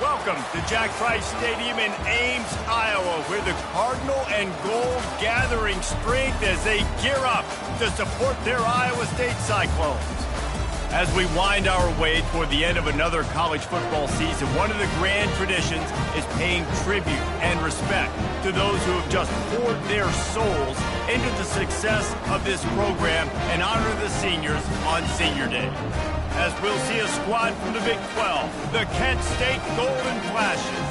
Welcome to Jack Trice Stadium in Ames, Iowa, where the Cardinal and Gold gathering strength as they gear up to support their Iowa State Cyclones. As we wind our way toward the end of another college football season, one of the grand traditions is paying tribute and respect to those who have just poured their souls into the success of this program and honor the seniors on Senior Day. As we'll see a squad from the Big 12, the Kent State Golden Flashes,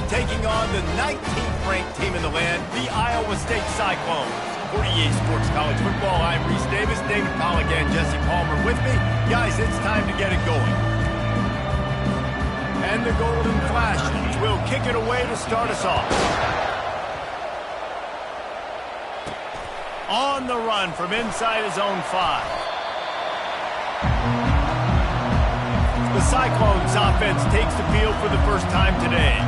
taking on the 19th ranked team in the land, the Iowa State Cyclones. For EA Sports College Football, I'm Reese Davis, David Pollack, and Jesse Palmer with me. Guys, it's time to get it going. And the Golden Flashes will kick it away to start us off. On the run from inside his own 5. The Cyclones offense takes the field for the first time today.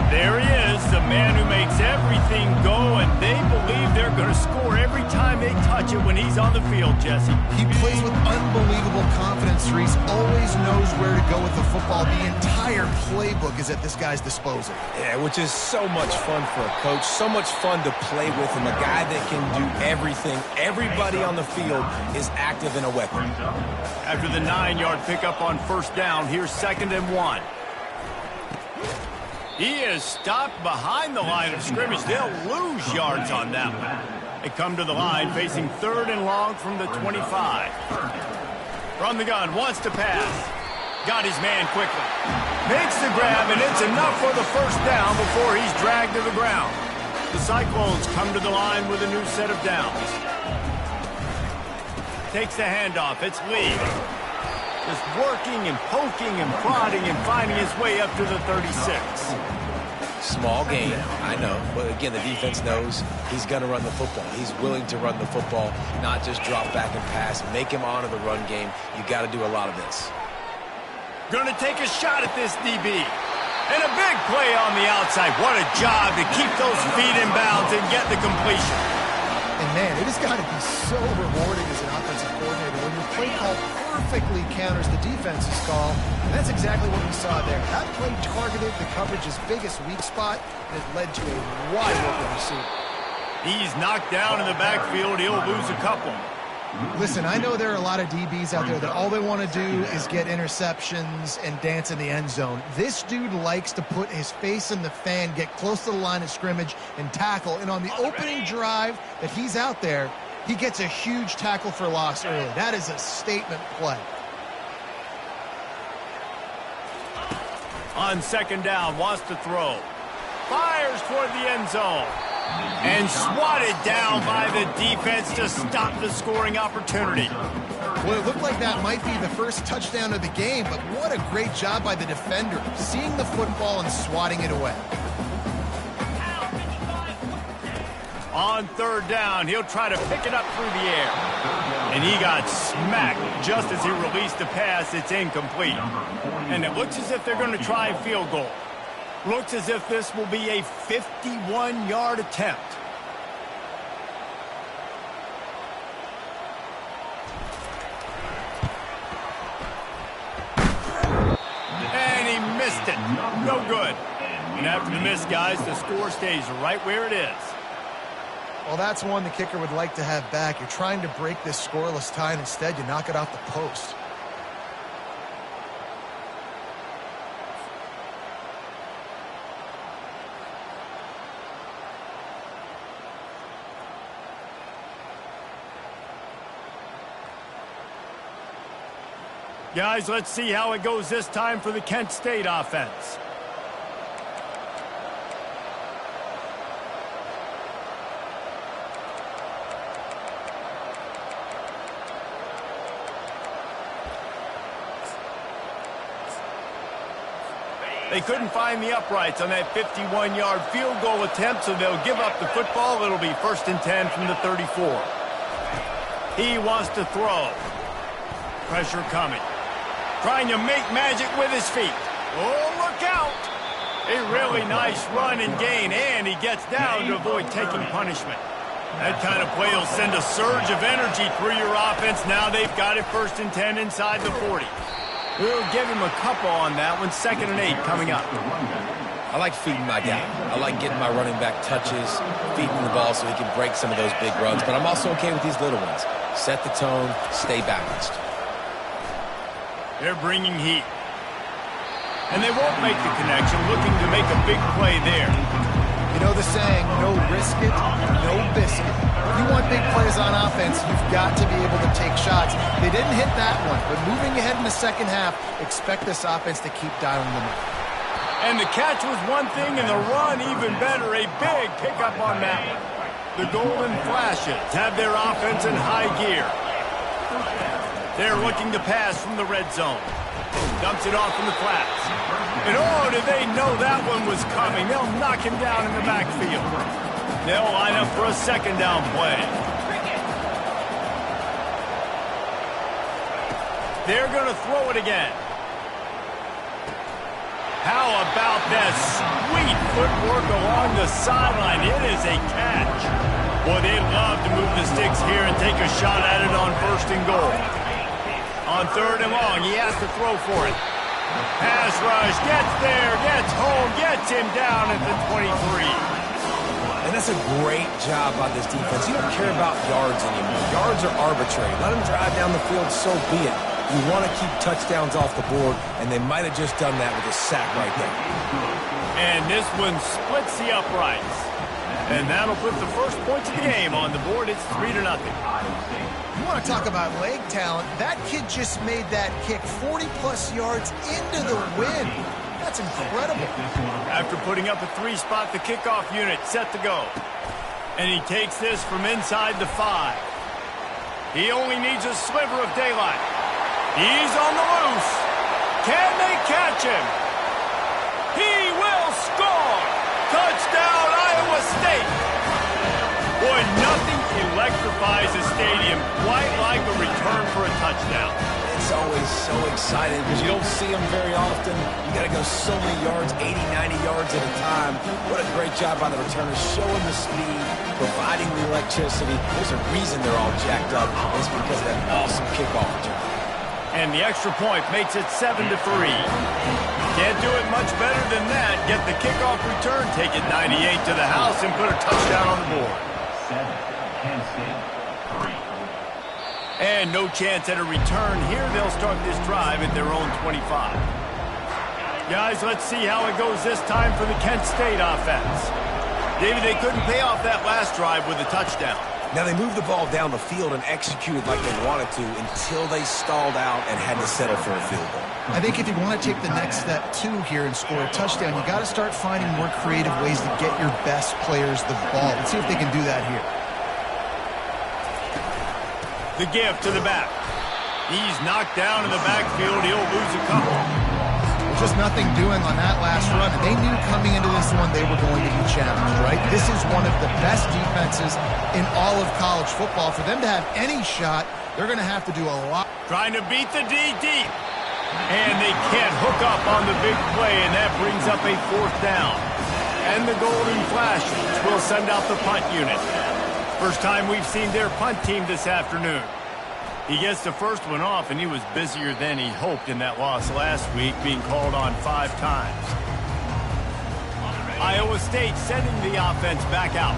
There he is, the man who makes everything go, and they believe they're going to score every time they touch it when he's on the field, Jesse. He plays with unbelievable confidence, Reese. Always knows where to go with the football. The entire playbook is at this guy's disposal. Yeah, which is so much fun for a coach. So much fun to play with him. A guy that can do everything. Everybody on the field is active in a weapon. After the 9-yard pickup on first down, here's 2nd and 1. He is stopped behind the line of scrimmage. They'll lose yards on that one. They come to the line facing 3rd and long from the 25. From the gun, wants to pass. Got his man quickly. Makes the grab, and it's enough for the first down before he's dragged to the ground. The Cyclones come to the line with a new set of downs. Takes the handoff. It's Lee. Just working and poking and prodding and finding his way up to the 36. Small gain, I know. But again, the defense knows he's going to run the football. He's willing to run the football, not just drop back and pass. Make him honor the run game. You got to do a lot of this. Going to take a shot at this DB. And a big play on the outside. What a job to keep those feet in bounds and get the completion. And man, it has got to be so rewarding as an offensive coordinator when your play call perfectly counters the defense's call. And that's exactly what we saw there. That play targeted the coverage's biggest weak spot, and it led to a wide open receiver. He's knocked down in the backfield. He'll lose a couple. Listen, I know there are a lot of DBs out there that all they want to do is get interceptions and dance in the end zone. This dude likes to put his face in the fan, get close to the line of scrimmage, and tackle. And on the opening drive that he's out there, he gets a huge tackle for loss early. That is a statement play. On 2nd down, wants to throw. Fires toward the end zone. And swatted down by the defense to stop the scoring opportunity. Well, it looked like that might be the first touchdown of the game, but what a great job by the defender, seeing the football and swatting it away. On 3rd down, he'll try to pick it up through the air. And he got smacked just as he released the pass. It's incomplete. And it looks as if they're going to try a field goal. Looks as if this will be a 51-yard attempt. And he missed it. No good. And after the miss, guys, the score stays right where it is. Well, that's one the kicker would like to have back. You're trying to break this scoreless tie, and instead you knock it off the post. Guys, let's see how it goes this time for the Kent State offense. They couldn't find the uprights on that 51-yard field goal attempt, so they'll give up the football. It'll be 1st and 10 from the 34. He wants to throw. Pressure coming. Trying to make magic with his feet. Oh, look out! A really nice run and gain, and he gets down to avoid taking punishment. That kind of play will send a surge of energy through your offense. Now they've got it 1st and 10 inside the 40. We'll give him a couple on that one. 2nd and 8 coming up. I like feeding my guy. I like getting my running back touches, feeding the ball so he can break some of those big runs. But I'm also okay with these little ones. Set the tone, stay balanced. They're bringing heat. And they won't make the connection, looking to make a big play there. You know the saying, no risk it, no biscuit. If you want big plays on offense, you've got to be able to take shots. They didn't hit that one, but moving ahead in the second half, expect this offense to keep dialing them up. And the catch was one thing, and the run even better. A big pickup on that one. The Golden Flashes have their offense in high gear. They're looking to pass from the red zone. Dumps it off in the flats. And oh, did they know that one was coming. They'll knock him down in the backfield. They'll line up for a 2nd down play. They're going to throw it again. How about that sweet footwork along the sideline? It is a catch. Boy, they'd love to move the sticks here and take a shot at it on 1st and goal. On 3rd and long, he has to throw for it. Pass rush, gets there, gets home, gets him down at the 23. And that's a great job by this defense. You don't care about yards anymore. Yards are arbitrary. Let them drive down the field, so be it. You want to keep touchdowns off the board, and they might have just done that with a sack right there. And this one splits the uprights. And that'll put the first points of the game on the board. It's 3-0. You want to talk about leg talent? That kid just made that kick 40-plus yards into the wind. That's incredible. After putting up a 3-spot, the kickoff unit set to go. And he takes this from inside the 5. He only needs a sliver of daylight. He's on the loose. Can they catch him? He will score. Touchdown, Iowa State. Boy, nothing electrifies a stadium quite like a return for a touchdown. It's always so exciting because you don't see them very often. You got to go so many yards, 80, 90 yards at a time. What a great job by the returners, showing the speed, providing the electricity. There's a reason they're all jacked up. It's because of that awesome kickoff return. And the extra point makes it 7-3. Can't do it much better than that. Get the kickoff return, take it 98 to the house, and put a touchdown on the board. 7, Penn State, 3. And no chance at a return here. They'll start this drive at their own 25. Guys, let's see how it goes this time for the Kent State offense. David, they couldn't pay off that last drive with a touchdown. Now, they moved the ball down the field and executed like they wanted to until they stalled out and had to settle for a field goal. I think if you want to take the next step, too, here and score a touchdown, you got to start finding more creative ways to get your best players the ball. Let's see if they can do that here. The give to the back. He's knocked down in the backfield. He'll lose a couple. Just nothing doing on that last run. And they knew coming into this one they were going to be challenged, right? This is one of the best defenses in all of college football. For them to have any shot, they're going to have to do a lot. Trying to beat the D deep. And they can't hook up on the big play, and that brings up a 4th down. And the Golden Flashes will send out the punt unit. First time we've seen their punt team this afternoon. He gets the first one off, and he was busier than he hoped in that loss last week, being called on 5 times. Iowa State sending the offense back out.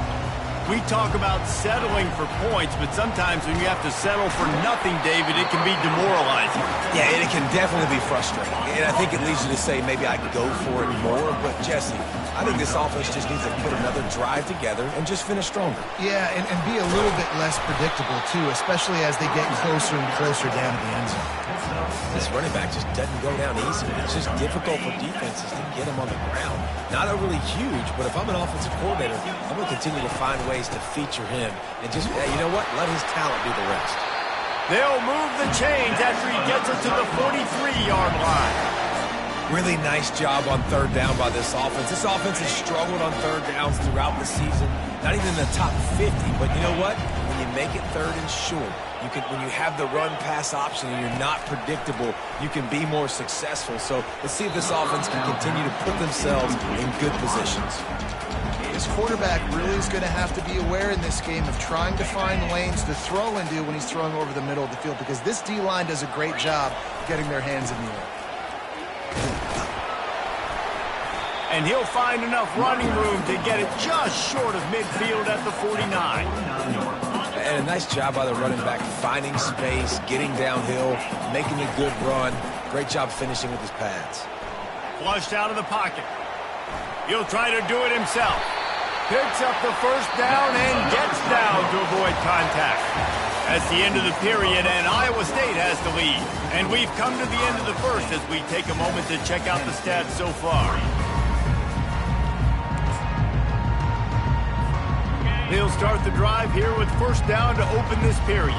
We talk about settling for points, but sometimes when you have to settle for nothing, David, it can be demoralizing. Yeah, it can definitely be frustrating. And I think it leads you to say maybe I could go for it more. But, Jesse, I think this offense just needs to put another drive together and just finish stronger. Yeah, and be a little bit less predictable, too, especially as they get closer and closer down to the end zone. This running back just doesn't go down easy. It's just difficult for defenses to get him on the ground. Not overly huge, but if I'm an offensive coordinator, I'm going to continue to find ways to feature him and just, you know what, let his talent do the rest. They'll move the chains after he gets it to the 43-yard line. Really nice job on 3rd down by this offense. This offense has struggled on 3rd downs throughout the season. Not even in the top 50, but you know what? When you make it 3rd and short, When you have the run-pass option and you're not predictable, you can be more successful. So let's see if this offense can continue to put themselves in good positions. His quarterback really is going to have to be aware in this game of trying to find lanes to throw into when he's throwing over the middle of the field, because this D-line does a great job getting their hands in the air. And he'll find enough running room to get it just short of midfield at the 49. And a nice job by the running back, finding space, getting downhill, making a good run. Great job finishing with his pads. Flushed out of the pocket. He'll try to do it himself. Picks up the first down and gets down to avoid contact. That's the end of the period, and Iowa State has the lead. And we've come to the end of the first as we take a moment to check out the stats so far. He'll start the drive here with first down to open this period.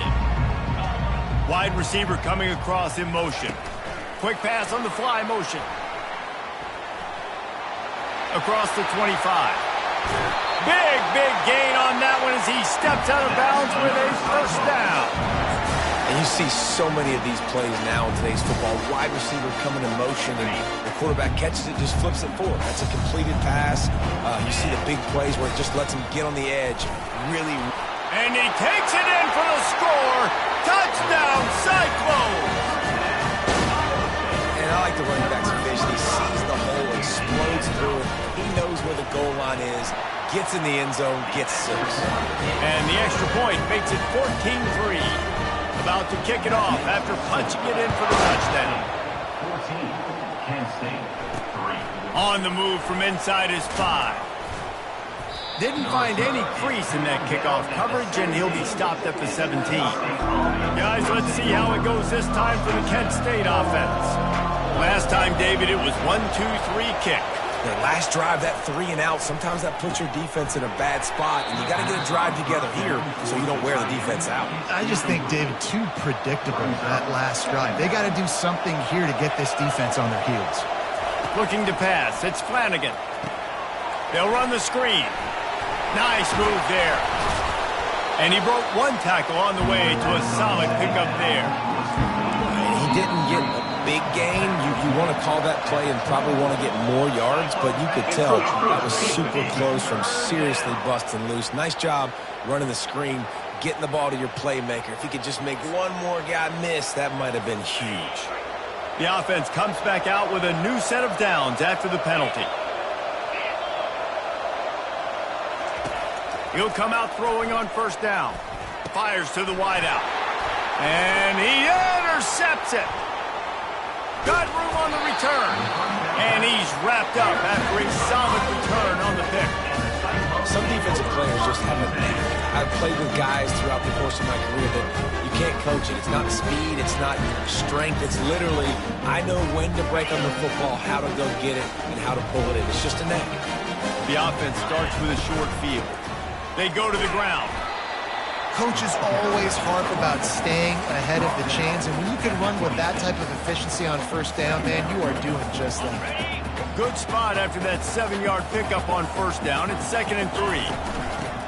Wide receiver coming across in motion. Quick pass on the fly motion. Across the 25. Big gain on that one as he steps out of bounds with a first down. And you see so many of these plays now in today's football. Wide receiver coming in motion, and the quarterback catches it, just flips it forward. That's a completed pass. You see the big plays where it just lets him get on the edge. Really. And he takes it in for the score. Touchdown, Cyclones! And I like the running back's vision. He sees the hole, explodes through it. He knows where the goal line is, gets in the end zone, gets 6. And the extra point makes it 14-3. About to kick it off after punching it in for the touchdown. 14, Kent State, 3. On the move from inside his 5. Didn't find any crease in that kickoff coverage, and he'll be stopped at the 17. Guys, let's see how it goes this time for the Kent State offense. Last time, David, it was 1-2-3 kick. The last drive, that 3 and out, sometimes that puts your defense in a bad spot, and you got to get a drive together here so you don't wear the defense out. I just think, David, too predictable that last drive. They got to do something here to get this defense on their heels. Looking to pass, it's Flanagan. They'll run the screen. Nice move there. And he broke one tackle on the way to a solid pickup there. And he didn't get a big gain. You want to call that play and probably want to get more yards, but you could tell that was super close from seriously busting loose. Nice job running the screen, getting the ball to your playmaker. If he could just make one more guy miss, that might have been huge. The offense comes back out with a new set of downs after the penalty. He'll come out throwing on first down. Fires to the wideout. And he intercepts it. Got room on the return. And he's wrapped up after a solid return on the pick. Some defensive players just have a knack. I've played with guys throughout the course of my career that you can't coach it. It's not speed. It's not strength. It's literally, I know when to break on the football, how to go get it, and how to pull it in. It's just a knack. The offense starts with a short field. They go to the ground. Coaches always harp about staying ahead of the chains, and when you can run with that type of efficiency on first down, man, you are doing just that. Good spot after that 7-yard pickup on first down. It's 2nd and 3.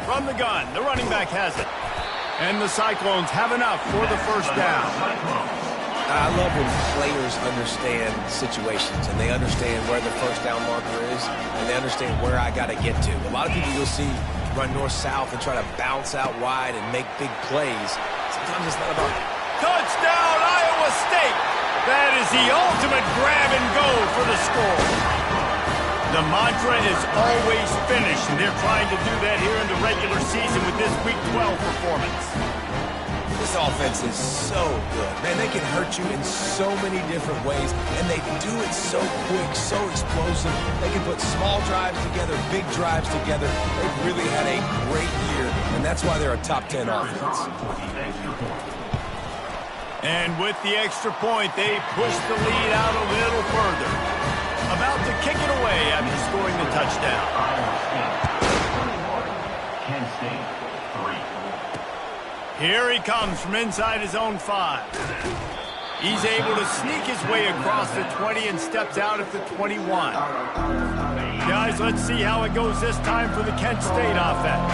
From the gun, the running back has it. And the Cyclones have enough for the first down. I love when players understand situations and they understand where the first down marker is and they understand where I got to get to. A lot of people you'll see run north-south and try to bounce out wide and make big plays. Sometimes it's not about... Touchdown, Iowa State! That is the ultimate grab and go for the score. The mantra is always finish, and they're trying to do that here in the regular season with this Week 12 performance. This offense is so good. Man, they can hurt you in so many different ways, and they do it so quick, so explosive. They can put small drives together, big drives together. They've really had a great year, and that's why they're a top 10 offense. And with the extra point, they push the lead out a little further. About to kick it away after scoring the touchdown. Kent State, 3. Here he comes from inside his own 5. He's able to sneak his way across the 20 and steps out at the 21. Guys, let's see how it goes this time for the Kent State offense.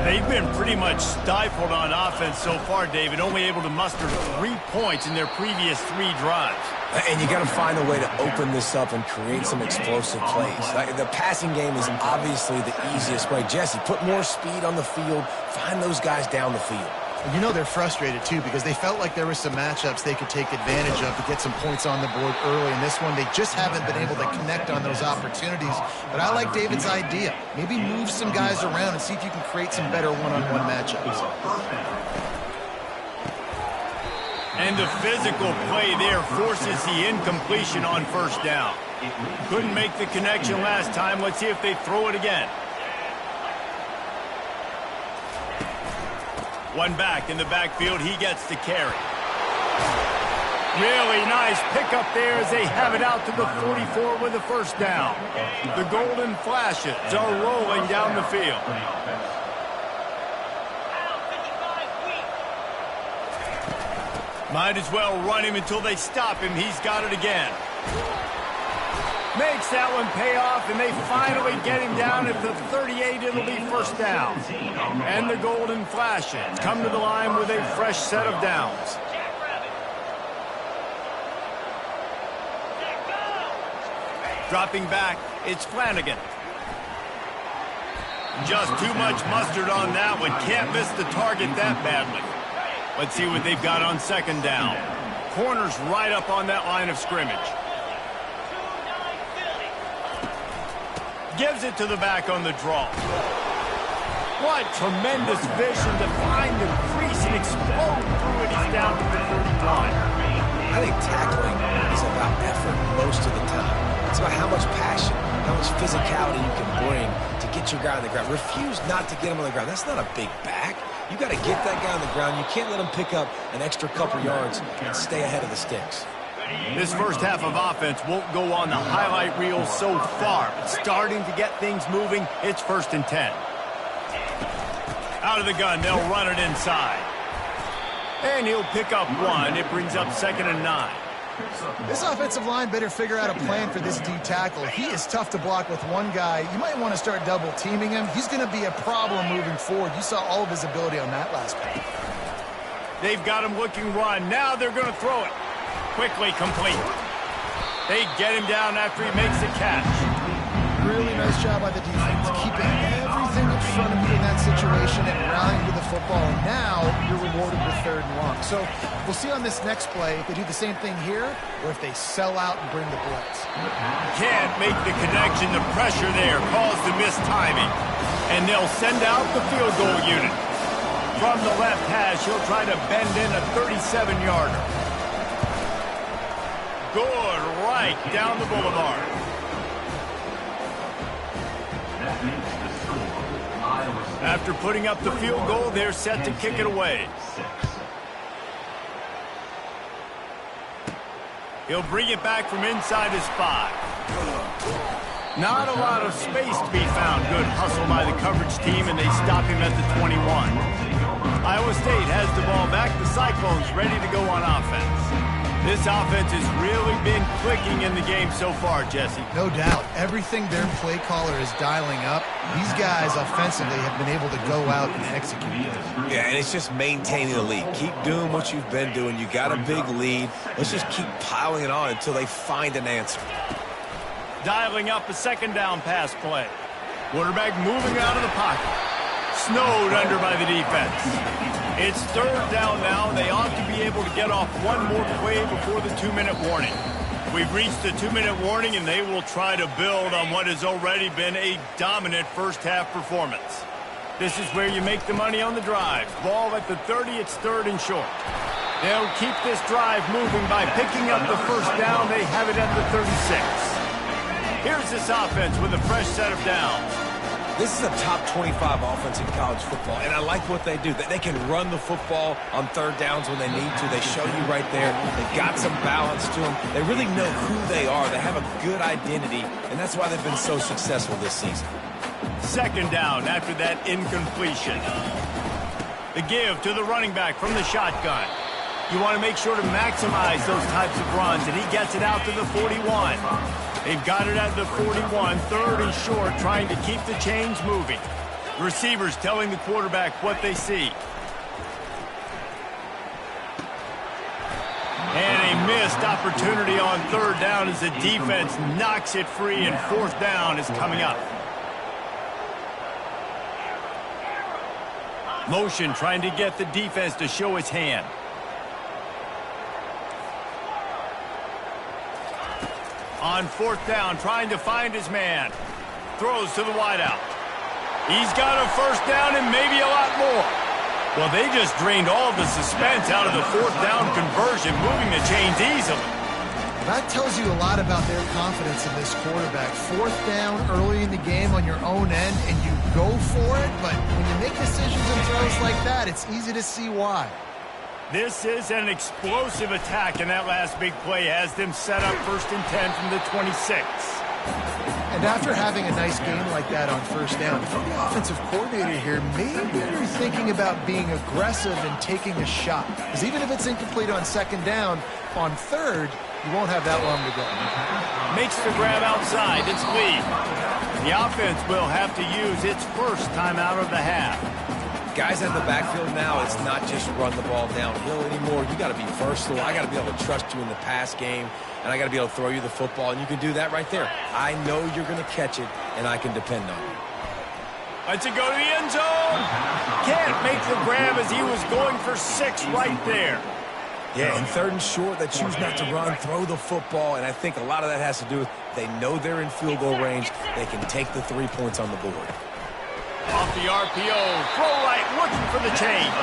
They've been pretty much stifled on offense so far, David, only able to muster 3 points in their previous 3 drives. And you got to find a way to open this up and create some explosive plays. Like, the passing game is obviously the easiest way. Jesse, put more speed on the field. Find those guys down the field. You know they're frustrated, too, because they felt like there were some matchups they could take advantage of to get some points on the board early. In this one, they just haven't been able to connect on those opportunities. But I like David's idea. Maybe move some guys around and see if you can create some better one-on-one matchups. And the physical play there forces the incompletion on first down. Couldn't make the connection last time. Let's see if they throw it again. One back in the backfield. He gets the carry. Really nice pickup there as they have it out to the 44 with a first down. The golden flashes are rolling down the field. Might as well run him until they stop him. He's got it again. Makes that one pay off, and they finally get him down at the 38. It'll be first down. And the golden flashes come to the line with a fresh set of downs. Dropping back, it's Flanagan. Just too much mustard on that one. Can't miss the target that badly. Let's see what they've got on second down. Corners right up on that line of scrimmage. Gives it to the back on the draw. What tremendous vision to find the crease and explode through it. He's down to the 31. I think tackling is about effort most of the time. It's about how much passion, how much physicality you can bring to get your guy on the ground. Refuse not to get him on the ground. That's not a big back. You got to get that guy on the ground. You can't let him pick up an extra couple yards and stay ahead of the sticks. This first half of offense won't go on the highlight reel so far. But starting to get things moving, it's 1st and 10. Out of the gun, they'll run it inside. And he'll pick up 1. It brings up 2nd and 9. This offensive line better figure out a plan for this D tackle. He is tough to block with one guy. You might want to start double teaming him. He's going to be a problem moving forward. You saw all of his ability on that last play. They've got him looking run. Now they're going to throw it. Quickly complete. They get him down after he makes the catch. Really nice job by the defense, keeping everything in front of you in that situation and rallying to the football. And now you're rewarded with 3rd and long. So we'll see on this next play if they do the same thing here or if they sell out and bring the blitz. Can't make the connection. The pressure there caused the missed timing. And they'll send out the field goal unit. From the left hash, he'll try to bend in a 37-yarder. Good right down the boulevard. After putting up the field goal, they're set to kick it away. He'll bring it back from inside his 5. Not a lot of space to be found. Good hustle by the coverage team, and they stop him at the 21. Iowa State has the ball back. The Cyclones ready to go on offense. This offense has really been clicking in the game so far, Jesse. No doubt. Everything their play caller is dialing up, these guys offensively have been able to go out and execute. Yeah, and it's just maintaining the lead. Keep doing what you've been doing. You got a big lead. Let's just keep piling it on until they find an answer. Dialing up a 2nd down pass play. Quarterback moving out of the pocket. Snowed under by the defense. It's 3rd down now. They ought to be able to get off one more play before the 2-minute warning. We've reached the 2-minute warning, and they will try to build on what has already been a dominant first-half performance. This is where you make the money on the drive. Ball at the 30, it's 3rd and short. They'll keep this drive moving by picking up the first down. They have it at the 36. Here's this offense with a fresh set of downs. This is a top 25 offense in college football, and I like what they do. They can run the football on 3rd downs when they need to. They show you right there. They've got some balance to them. They really know who they are. They have a good identity, and that's why they've been so successful this season. 2nd down after that incompletion. The give to the running back from the shotgun. You want to make sure to maximize those types of runs, and he gets it out to the 41. They've got it at the 41, 3rd and short, trying to keep the chains moving. Receivers telling the quarterback what they see. And a missed opportunity on third down as the defense knocks it free, and fourth down is coming up. Motion trying to get the defense to show its hand. On fourth down, trying to find his man. Throws to the wideout. He's got a first down and maybe a lot more. Well, they just drained all the suspense out of the fourth down conversion, moving the chains easily. That tells you a lot about their confidence in this quarterback. Fourth down early in the game on your own end, and you go for it, but when you make decisions and throws like that, it's easy to see why. This is an explosive attack, and that last big play has them set up 1st and 10 from the 26. And after having a nice game like that on first down, if you're the offensive coordinator here, maybe you're thinking about being aggressive and taking a shot. Because even if it's incomplete on second down, on third, you won't have that long to go. Makes the grab outside. It's lead. The offense will have to use its first timeout of the half. Guys in the backfield now, it's not just run the ball downhill anymore. You got to be versatile. I got to be able to trust you in the pass game, and I got to be able to throw you the football, and you can do that right there. I know you're going to catch it, and I can depend on you. Lets it go to the end zone. Can't make the grab as he was going for 6 right there. Yeah, in third and short, they choose not to run, throw the football, and I think a lot of that has to do with they know they're in field goal range. They can take the 3 points on the board. Off the RPO, throw right, looking for the change.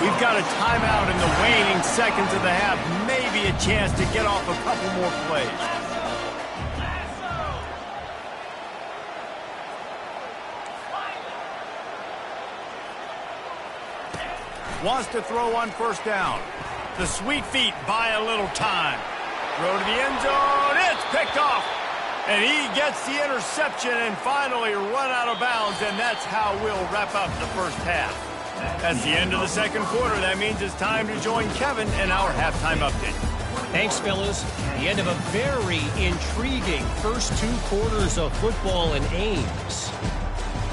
We've got a timeout in the waning seconds of the half. Maybe a chance to get off a couple more plays. Wants to throw on first down. The sweet feet buy a little time. Throw to the end zone. It's picked off. And he gets the interception and finally run out of bounds, and that's how we'll wrap up the first half. That's the end of the second quarter. That means it's time to join Kevin in our halftime update. Thanks, fellas. The end of a very intriguing first 2 quarters of football in Ames.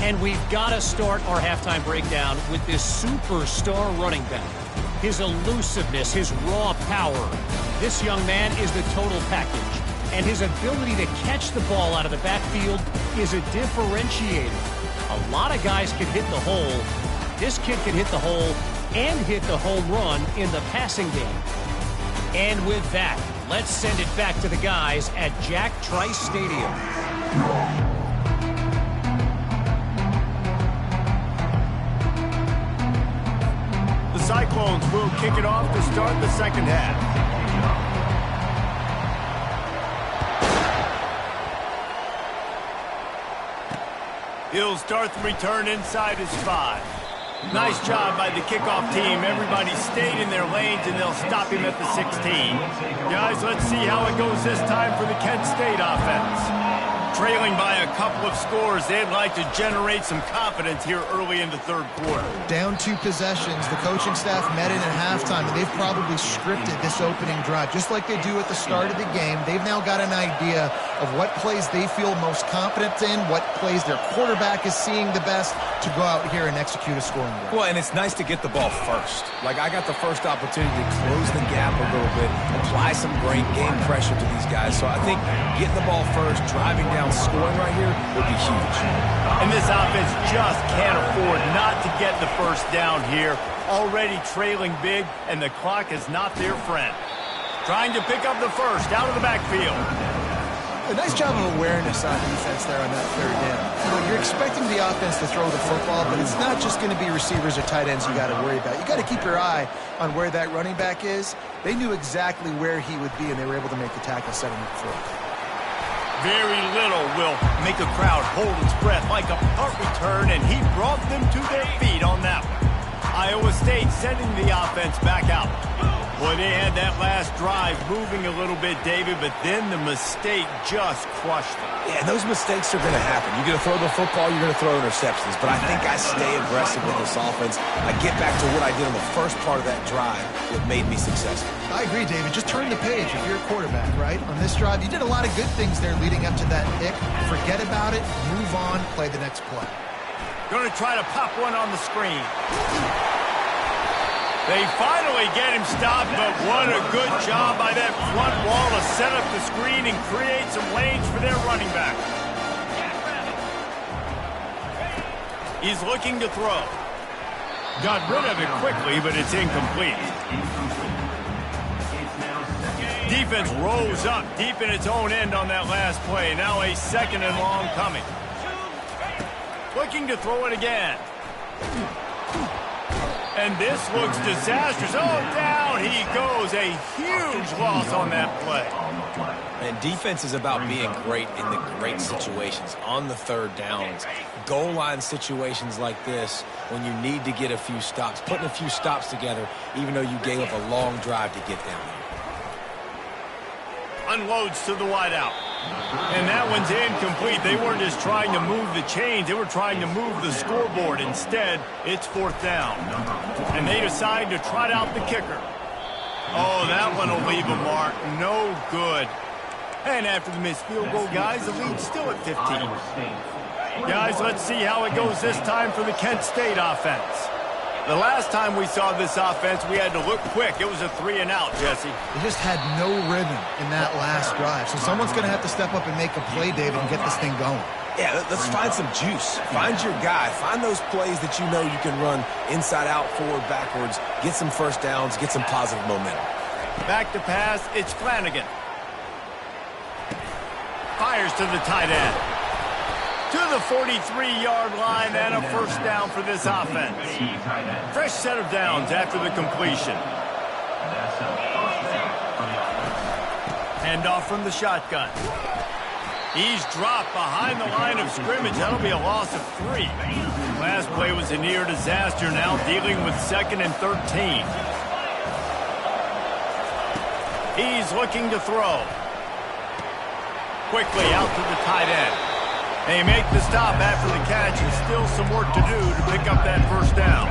And we've got to start our halftime breakdown with this superstar running back. His elusiveness, his raw power. This young man is the total package. And his ability to catch the ball out of the backfield is a differentiator. A lot of guys can hit the hole. This kid can hit the hole and hit the home run in the passing game. And with that, let's send it back to the guys at Jack Trice Stadium. The Cyclones will kick it off to start the second half. He'll start the return inside his 5. Nice job by the kickoff team. Everybody stayed in their lanes, and they'll stop him at the 16. Guys, let's see how it goes this time for the Kent State offense. Trailing by a couple of scores, they'd like to generate some confidence here early in the third quarter. Down 2 possessions, the coaching staff met in at halftime, and they've probably scripted this opening drive. Just like they do at the start of the game, they've now got an idea of what plays they feel most confident in, what plays their quarterback is seeing the best to go out here and execute a scoring drive. Well, and it's nice to get the ball first. Like, I got the first opportunity to close the gap a little bit, apply some great game pressure to these guys. So I think getting the ball first, driving down, scoring right here would be huge. And this offense just can't afford not to get the first down here. Already trailing big, and the clock is not their friend. Trying to pick up the first out of the backfield. A nice job of awareness on defense there on that third down. You know, you're expecting the offense to throw the football, but it's not just going to be receivers or tight ends you got to worry about. You got to keep your eye on where that running back is. They knew exactly where he would be, and they were able to make the tackle, setting up for it. Very little will make a crowd hold its breath like a punt return, and he brought them to their feet on that one. Iowa State sending the offense back out. Boy, they had that last drive moving a little bit, David, but then the mistake just crushed them. Yeah, those mistakes are going to happen. You're going to throw the football, you're going to throw interceptions. But I think I stay aggressive with this offense. I get back to what I did on the first part of that drive that made me successful. I agree, David. Just turn the page if you're a quarterback, right? On this drive, you did a lot of good things there leading up to that pick. Forget about it, move on, play the next play. Going to try to pop one on the screen. They finally get him stopped, but what a good job by that front wall to set up the screen and create some lanes for their running back. He's looking to throw. Got rid of it quickly, but it's incomplete. Defense rose up deep in its own end on that last play. Now a 2nd and long coming. Looking to throw it again. And this looks disastrous. Oh, down he goes. A huge loss on that play. And defense is about being great in the great situations, on the 3rd downs. Goal line situations like this, when you need to get a few stops, putting a few stops together, even though you gave up a long drive to get down there. Unloads to the wideout. And that one's incomplete. They weren't just trying to move the chains. They were trying to move the scoreboard. Instead, it's 4th down. And they decide to trot out the kicker. Oh, that one will leave a mark. No good. And after the missed field goal, guys, the lead's still at 15. Guys, let's see how it goes this time for the Kent State offense. The last time we saw this offense, we had to look quick. It was a 3-and-out, Jesse. They just had no rhythm in that last drive. So someone's going to have to step up and make a play, David, and get this thing going. Yeah, let's find some juice. Find your guy. Find those plays that you know you can run inside out, forward, backwards. Get some first downs. Get some positive momentum. Back to pass. It's Flanagan. Fires to the tight end. To the 43-yard line and a 1st down for this offense. Fresh set of downs after the completion. Handoff from the shotgun. He's dropped behind the line of scrimmage. That'll be a loss of 3. Last play was a near disaster, now dealing with 2nd and 13. He's looking to throw. Quickly out to the tight end. They make the stop after the catch, and still some work to do to pick up that 1st down.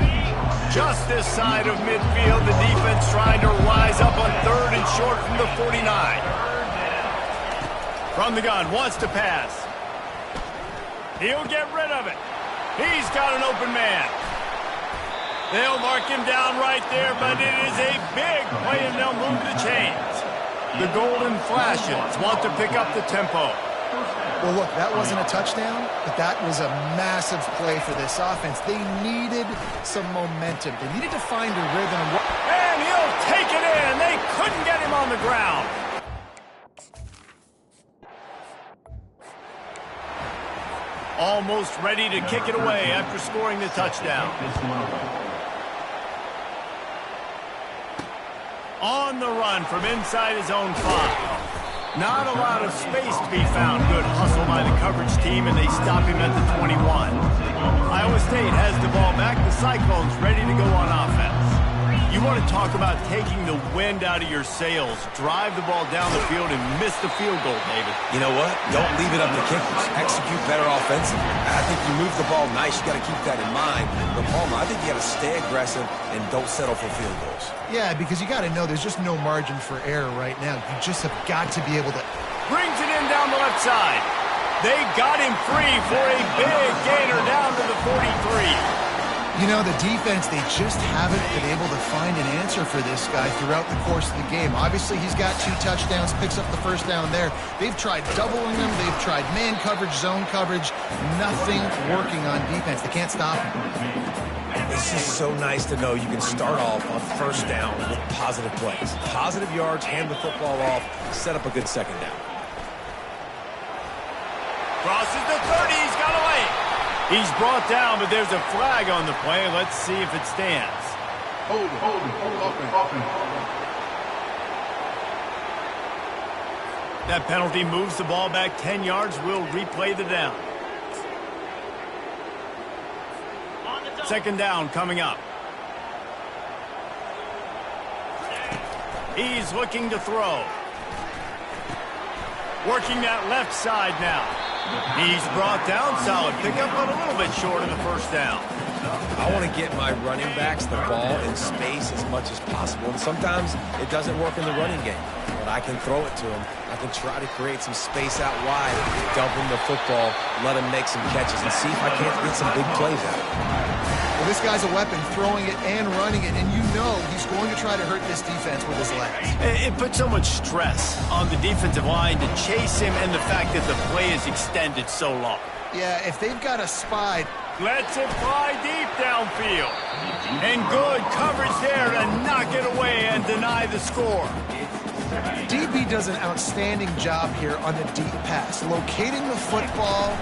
Just this side of midfield, the defense trying to rise up on 3rd and short from the 49. From the gun, wants to pass. He'll get rid of it. He's got an open man. They'll mark him down right there, but it is a big play, and they'll move the chains. The Golden Flashes want to pick up the tempo. Well, look, that wasn't a touchdown, but that was a massive play for this offense. They needed some momentum. They needed to find a rhythm. And he'll take it in. They couldn't get him on the ground. Almost ready to kick it away after scoring the touchdown. On the run from inside his own 5. Not a lot of space to be found. Good hustle by the coverage team, and they stop him at the 21. Iowa State has the ball back. The Cyclones ready to go on offense. You want to talk about taking the wind out of your sails. Drive the ball down the field and miss the field goal, David. You know what? Don't leave it up to kickers. Execute better offensively. I think you move the ball nice. You got to keep that in mind. But, Palmer, I think you got to stay aggressive and don't settle for field goals. Yeah, because you got to know there's just no margin for error right now. You just have got to be able to... Brings it in down the left side. They got him free for a big gainer down to the 43. You know, the defense, they just haven't been able to find an answer for this guy throughout the course of the game. Obviously, he's got 2 touchdowns, picks up the 1st down there. They've tried doubling him. They've tried man coverage, zone coverage. Nothing working on defense. They can't stop him. It's just so nice to know you can start off on 1st down with positive plays. Positive yards, hand the football off, set up a good 2nd down. Crosses the 30. He's got away. He's brought down, but there's a flag on the play. Let's see if it stands. Hold it. That penalty moves the ball back 10 yards. We'll replay the down. 2nd down coming up. He's looking to throw. Working that left side now. He's brought down, solid pickup, but a little bit short of the first down. I want to get my running backs the ball in space as much as possible. And sometimes it doesn't work in the running game, but I can throw it to them. I can try to create some space out wide, dump him the football, let him make some catches, and see if I can't get some big plays out of it. Well, this guy's a weapon, throwing it and running it, and you know he's going to try to hurt this defense with his legs. It puts so much stress on the defensive line to chase him, and the fact that the play is extended so long. Yeah, if they've got a spy, lets it fly deep downfield. And good coverage there to knock it away and deny the score. DB does an outstanding job here on the deep pass, locating the football,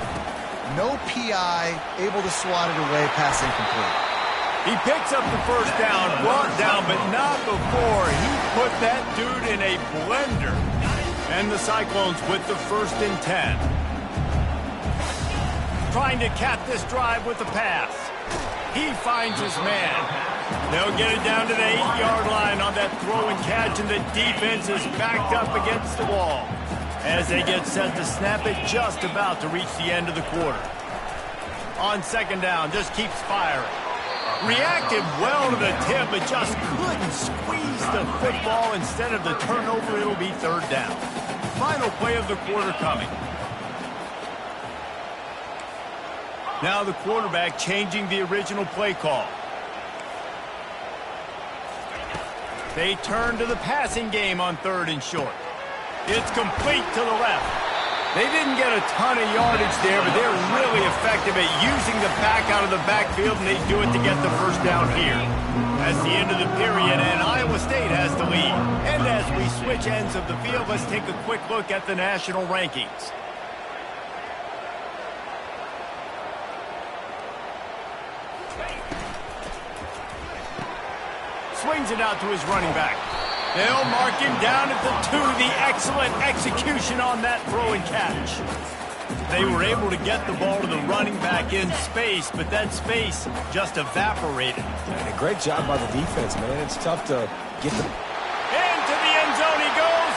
no PI, able to swat it away, pass incomplete. He picks up the first down, brought down, but not before he put that dude in a blender. And the Cyclones with the 1st and 10. Trying to cap this drive with the pass. He finds his man. They'll get it down to the 8-yard line on that throw and catch, and the defense is backed up against the wall as they get set to snap it, just about to reach the end of the quarter. On 2nd down, just keeps firing. Reacted well to the tip, but just couldn't squeeze the football. Instead of the turnover, it'll be 3rd down. Final play of the quarter coming. Now the quarterback changing the original play call. They turn to the passing game on 3rd and short. It's complete to the left. They didn't get a ton of yardage there, but they're really effective at using the back out of the backfield, and they do it to get the 1st down here. That's the end of the period, and Iowa State has the lead. And as we switch ends of the field, let's take a quick look at the national rankings. Swings it out to his running back. They'll mark him down at the 2. The excellent execution on that throw and catch. They were able to get the ball to the running back in space, but that space just evaporated. And a great job by the defense, man. It's tough to get the... Into the end zone he goes.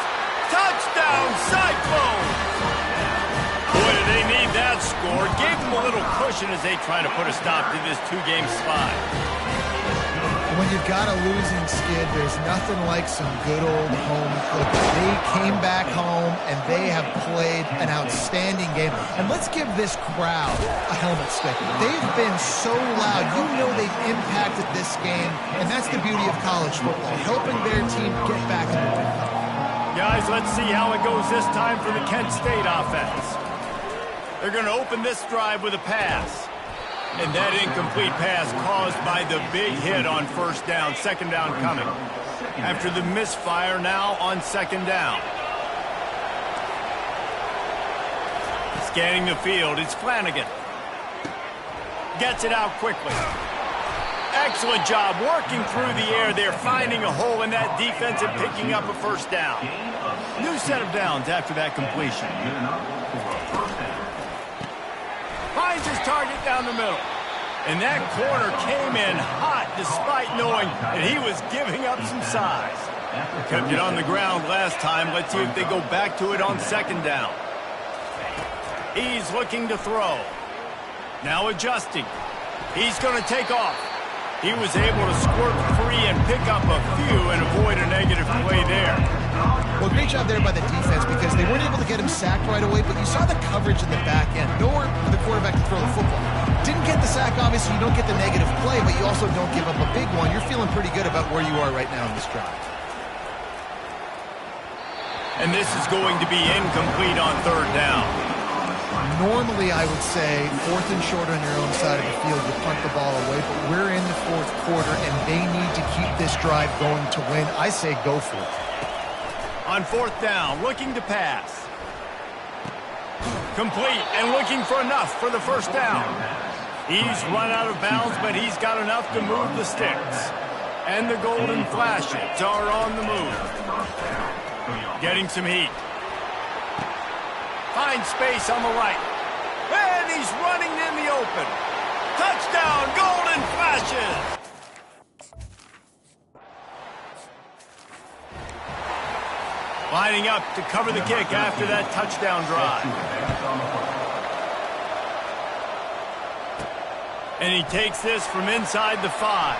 Touchdown, Cyclones! Boy, do they need that score. Gave them a little cushion as they try to put a stop to this 2-game spot. When you've got a losing skid, there's nothing like some good old home cooking. They came back home, and they have played an outstanding game. And let's give this crowd a helmet stick. They've been so loud. You know they've impacted this game, and that's the beauty of college football, helping their team get back in the win. Guys, let's see how it goes this time for the Kent State offense. They're going to open this drive with a pass. And that incomplete pass caused by the big hit on 1st down. 2nd down coming. After the misfire, now on 2nd down. Scanning the field, it's Flanagan. Gets it out quickly. Excellent job working through the air. They're finding a hole in that defense and picking up a 1st down. New set of downs after that completion. Finds his target down the middle. And that corner came in hot despite knowing that he was giving up some size. Kept it on the ground last time. Let's see if they go back to it on 2nd down. He's looking to throw. Now adjusting. He's going to take off. He was able to squirt free and pick up a few and avoid a negative play there. Well, great job there by the defense because they weren't able to get him sacked right away, but you saw the coverage in the back end. Nowhere for the quarterback to throw the football. Didn't get the sack, obviously. You don't get the negative play, but you also don't give up a big one. You're feeling pretty good about where you are right now in this drive. And this is going to be incomplete on 3rd down. Normally, I would say 4th and short on your own side of the field, you punt the ball away, but we're in the 4th quarter, and they need to keep this drive going to win. I say go for it. On 4th down, looking to pass. Complete and looking for enough for the 1st down. He's run out of bounds, but he's got enough to move the sticks. And the golden flashes are on the move. Getting some heat. Finds space on the right. And he's running in the open. Touchdown, golden flashes. Lining up to cover the kick after that touchdown drive. And he takes this from inside the 5.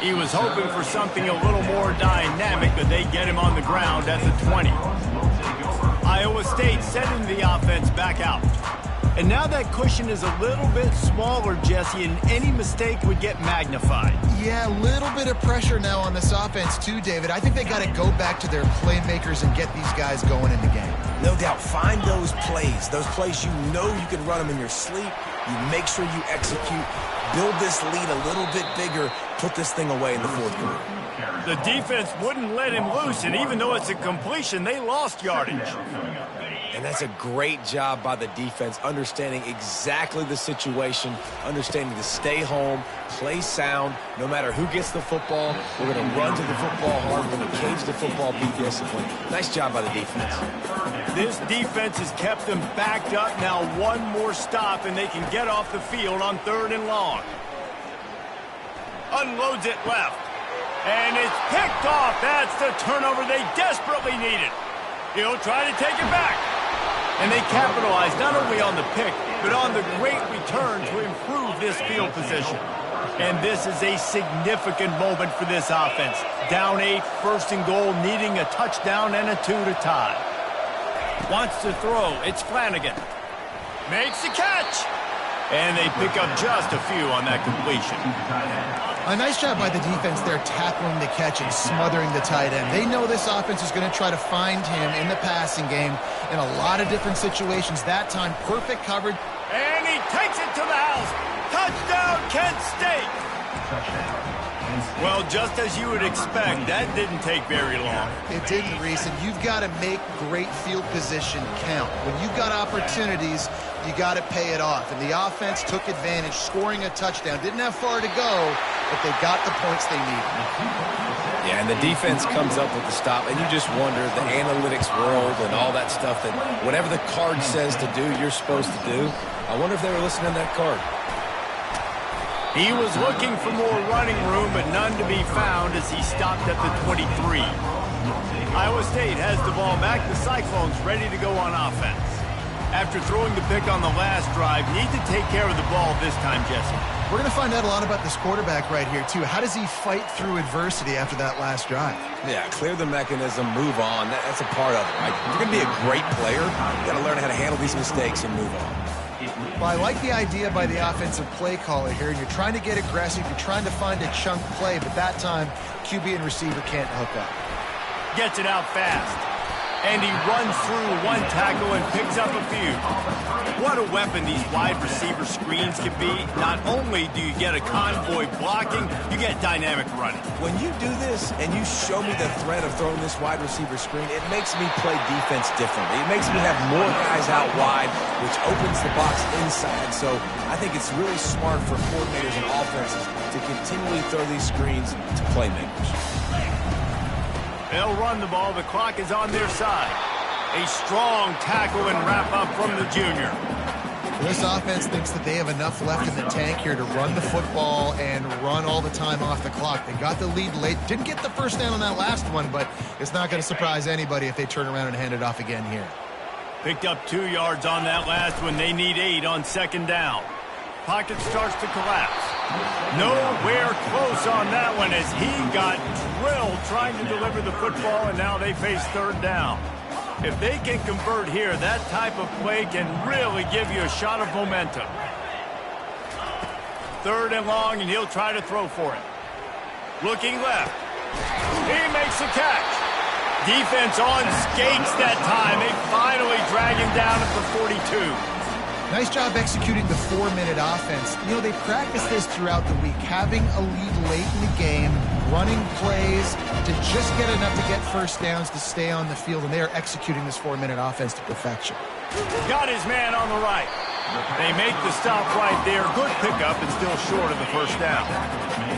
He was hoping for something a little more dynamic, but they get him on the ground at the 20. Iowa State sending the offense back out. And now that cushion is a little bit smaller, Jesse, and any mistake would get magnified. Yeah, a little bit of pressure now on this offense too, David. I think they got to go back to their playmakers and get these guys going in the game. No doubt. Find those plays you know you can run them in your sleep. You make sure you execute. Build this lead a little bit bigger. Put this thing away in the fourth quarter. The defense wouldn't let him loose, and even though it's a completion, they lost yardage. And that's a great job by the defense, understanding exactly the situation, understanding to stay home, play sound. No matter who gets the football, we're going to run to the football hard. We're going to cage the football, be disciplined. Nice job by the defense. This defense has kept them backed up. Now one more stop, and they can get off the field on 3rd and long. Unloads it left. And it's picked off. That's the turnover they desperately needed. He'll try to take it back. And they capitalize not only on the pick, but on the great return to improve this field position. And this is a significant moment for this offense. Down 8, 1st and goal, needing a touchdown and a 2 to tie. Wants to throw. It's Flanagan. Makes the catch. And they pick up just a few on that completion. A nice job by the defense there tackling the catch and smothering the tight end. They know this offense is going to try to find him in the passing game in a lot of different situations. That time, perfect coverage. And he takes it to the house. Touchdown, Kent State. Well, just as you would expect, that didn't take very long. It didn't, Reese, and you've got to make great field position count. When you've got opportunities, you got to pay it off. And the offense took advantage, scoring a touchdown. Didn't have far to go, but they got the points they needed. Yeah, and the defense comes up with the stop, and you just wonder, the analytics world and all that stuff, that whatever the card says to do, you're supposed to do. I wonder if they were listening to that card. He was looking for more running room, but none to be found as he stopped at the 23. Iowa State has the ball back. The Cyclones ready to go on offense. After throwing the pick on the last drive, need to take care of the ball this time, Jesse. We're going to find out a lot about this quarterback right here, too. How does he fight through adversity after that last drive? Yeah, clear the mechanism, move on. That's a part of it, right? If you're going to be a great player, you got to learn how to handle these mistakes and move on. Well, I like the idea by the offensive play caller here. You're trying to get aggressive. You're trying to find a chunk play, but that time, QB and receiver can't hook up. Gets it out fast. And he runs through one tackle and picks up a few. What a weapon these wide receiver screens can be. Not only do you get a convoy blocking, you get dynamic running. When you do this and you show me the threat of throwing this wide receiver screen, it makes me play defense differently. It makes me have more guys out wide, which opens the box inside. So I think it's really smart for coordinators and offenses to continually throw these screens to playmakers. They'll run the ball. The clock is on their side. A strong tackle and wrap-up from the junior. This offense thinks that they have enough left in the tank here to run the football and run all the time off the clock. They got the lead late. Didn't get the first down on that last one, but it's not going to surprise anybody if they turn around and hand it off again here. Picked up 2 yards on that last one. They need 8 on 2nd down. Pocket starts to collapse. Nowhere close on that one as he got drilled trying to deliver the football, and now they face 3rd down. If they can convert here, that type of play can really give you a shot of momentum. 3rd and long, and he'll try to throw for it. Looking left. He makes the catch. Defense on skates that time. They finally drag him down at the 42. Nice job executing the 4-minute offense. You know, they practice this throughout the week, having a lead late in the game, running plays to just get enough to get first downs to stay on the field, and they are executing this 4-minute offense to perfection. Got his man on the right. They make the stop right there. Good pickup and still short of the first down.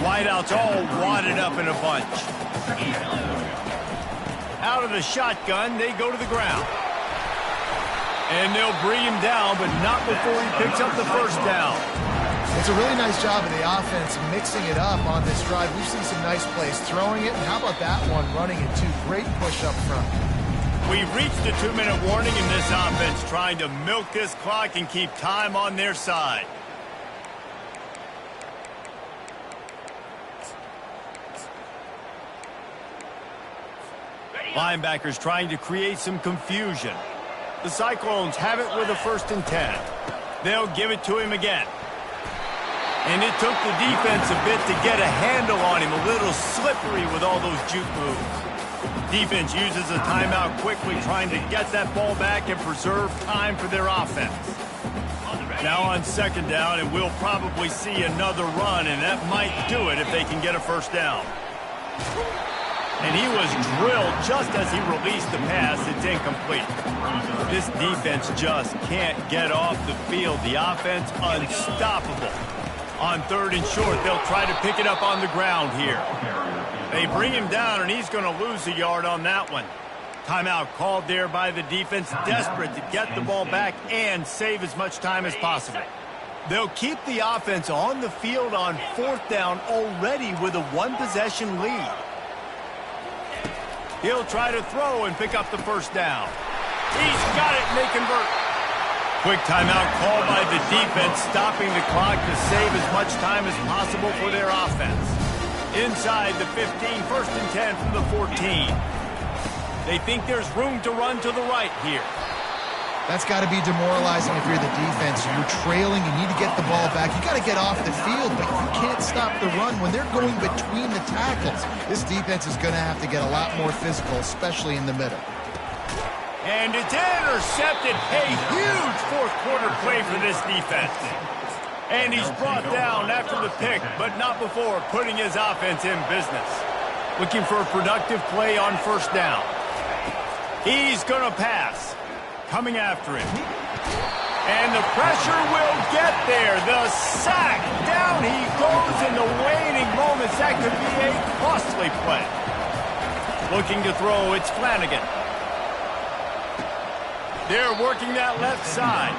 Wideouts all wadded up in a bunch. Out of the shotgun, they go to the ground. And they'll bring him down, but not before he picks up the first down. It's a really nice job of the offense mixing it up on this drive. We've seen some nice plays throwing it, and how about that one running it too? Great push up front. We've reached the 2-minute warning in this offense, trying to milk this clock and keep time on their side. Linebackers trying to create some confusion. The Cyclones have it with a 1st and 10. They'll give it to him again. And it took the defense a bit to get a handle on him, a little slippery with all those juke moves. Defense uses a timeout quickly, trying to get that ball back and preserve time for their offense. Now on 2nd down, and we'll probably see another run, and that might do it if they can get a 1st down. And he was drilled just as he released the pass. It's incomplete. This defense just can't get off the field. The offense unstoppable. On 3rd and short, they'll try to pick it up on the ground here. They bring him down, and he's going to lose a yard on that one. Timeout called there by the defense, desperate to get the ball back and save as much time as possible. They'll keep the offense on the field on 4th down already with a 1-possession lead. He'll try to throw and pick up the 1st down. He's got it, and they convert. Quick timeout called by the defense, stopping the clock to save as much time as possible for their offense. Inside the 15, 1st and 10 from the 14. They think there's room to run to the right here. That's got to be demoralizing if you're the defense. You're trailing, you need to get the ball back. You got to get off the field, but you can't stop the run when they're going between the tackles. This defense is going to have to get a lot more physical, especially in the middle. And it's intercepted. A huge 4th quarter play for this defense. And he's brought down after the pick, but not before putting his offense in business. Looking for a productive play on 1st down. He's going to pass. Coming after him. And the pressure will get there. The sack. Down he goes in the waning moments. That could be a costly play. Looking to throw, it's Flanagan. They're working that left side.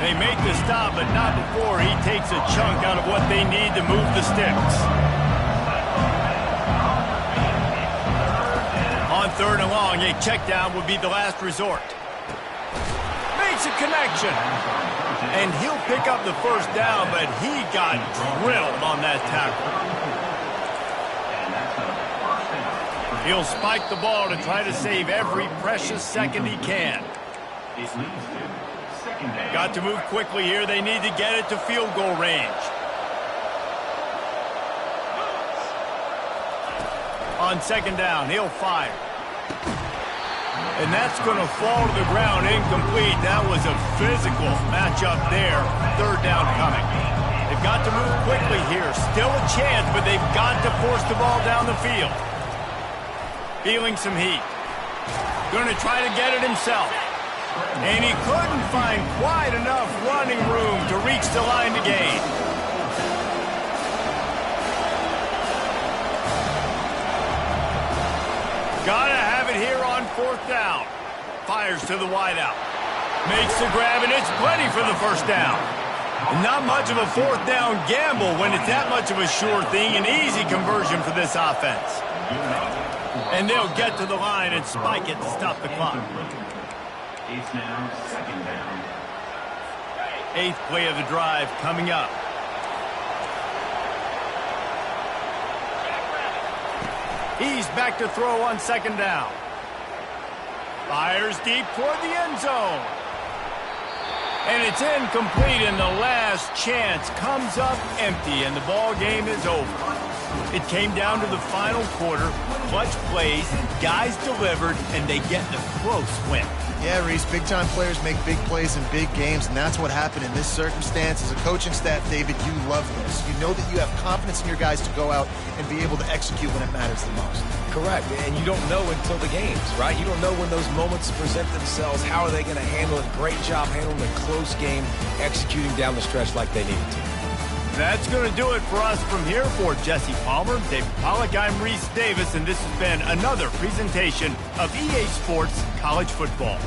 They make the stop, but not before he takes a chunk out of what they need to move the sticks. On 3rd and long, a check down would be the last resort. Makes a connection. And he'll pick up the 1st down, but he got drilled on that tackle. He'll spike the ball to try to save every precious second he can. Got to move quickly here. They need to get it to field goal range. On 2nd down, he'll fire. And that's going to fall to the ground incomplete. That was a physical matchup there. 3rd down coming. They've got to move quickly here. Still a chance, but they've got to force the ball down the field. Feeling some heat. Going to try to get it himself. And he couldn't find quite enough running room to reach the line to gain. Gotta have it here on 4th down. Fires to the wideout. Makes the grab, and it's plenty for the 1st down. Not much of a 4th down gamble when it's that much of a sure thing. An easy conversion for this offense. And they'll get to the line and spike it to stop the clock. It's now 2nd down. 8th play of the drive coming up. He's back to throw on 2nd down. Fires deep toward the end zone. And it's incomplete, and the last chance comes up empty, and the ball game is over. It came down to the final quarter. Clutch plays, guys delivered, and they get a close win. Yeah, Reese, big-time players make big plays in big games, and that's what happened in this circumstance. As a coaching staff, David, you love this. You know that you have confidence in your guys to go out and be able to execute when it matters the most. Correct, and you don't know until the games, right? You don't know when those moments present themselves. How are they going to handle it? Great job handling a close game, executing down the stretch like they needed to. That's going to do it for us from here. For Jesse Palmer, David Pollack, I'm Reese Davis, and this has been another presentation of EA Sports College Football.